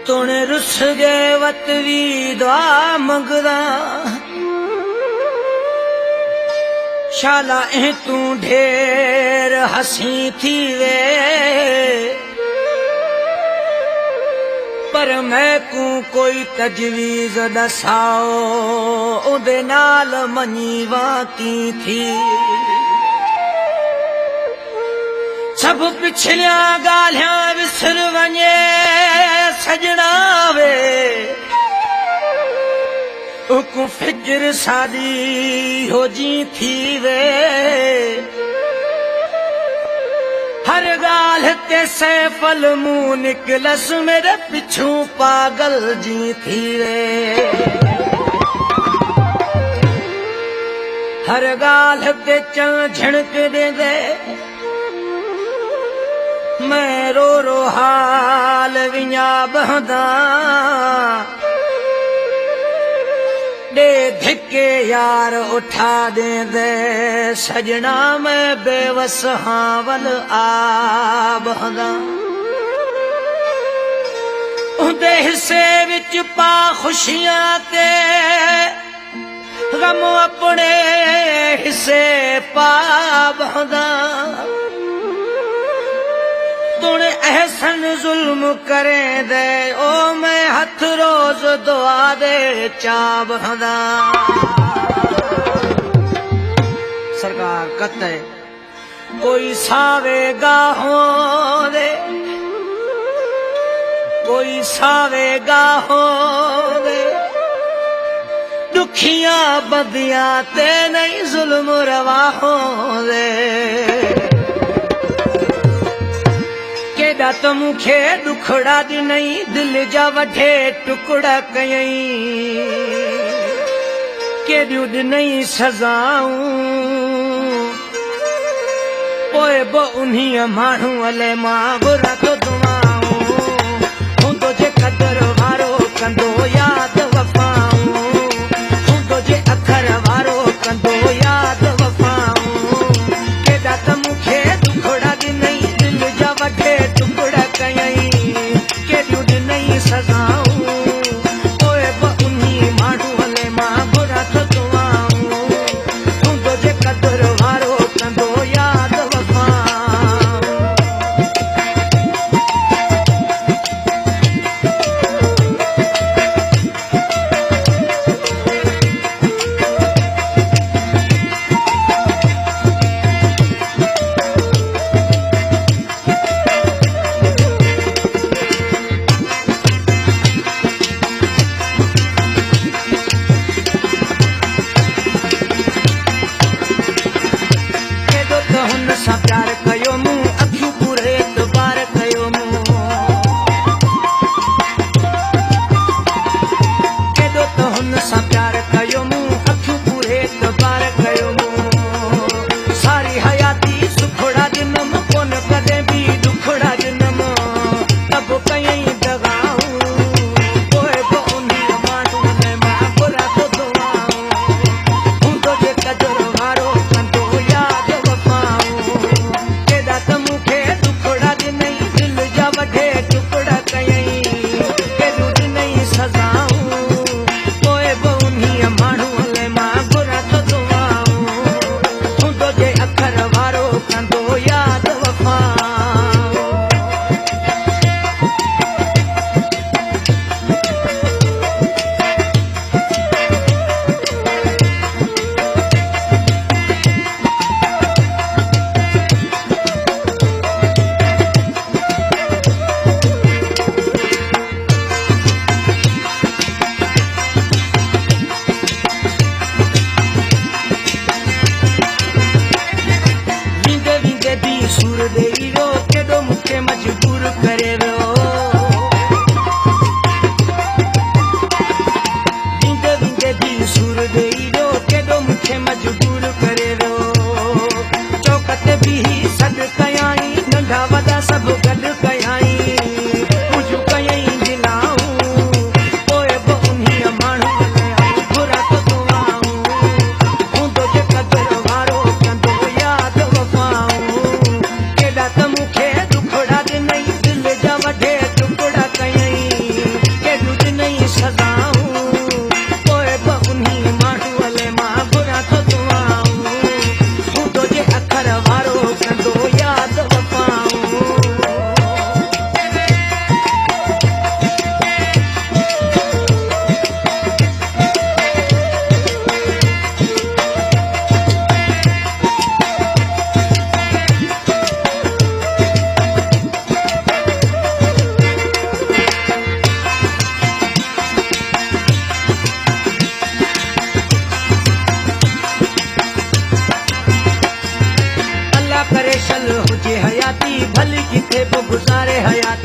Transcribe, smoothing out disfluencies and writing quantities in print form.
तुने रुस गए वत भी दुआ मंगदा शाला तू ढेर हसी थी वे पर मैं को कोई तजवीज दसाओ उदे नाल मनीवा की थी सब पिछलिया गालियां विसर वने सजना वे उकु फिक्र सादी हो जी थी वे हर गाल ते सैफल मुंह निकलस मेरे पिछू पागल जी थी वे हर गाल ते चल झिणक दे दे मैं रो रो हाल विया बहदा दे धिके यार उठा दे दे सजना मैं बेवस हावल आ बहदा उदे हिस्से विच पा खुशियां ते गम अपने हिस्से पा बहदा तूने एहसन जुल्म करे दे ओ मैं हथ रोज दुआ दे चा बहदा सरकार कहते कोई सावेगा हो दे कोई सावेगा हो दे दुखियां बदियां ते नहीं जुल्म रवा हो दे केड़ा तो मुखे दुखड़ा दी नहीं दिल जा वठे टुकड़ा कयई केड़ियूं दी नहीं सजाऊं पोए बो उन्हीं माण्हू अले मां बुरा तो दुआऊं हूंदो जे कदर वारो कंदो याद वफ़ाऊं हूंदो जे अखर वारो कंदो याद वफ़ाऊं केड़ा तो मुखे दुखड़ा दी नहीं दिल जा वठे टुकड़ा कयई केड़ियूं दी नहीं सजाऊं पोए बो उन्हीं माण्हू अले मां बुरा तो दुआऊं हूंदो जे कदर वारो कंदो याद याद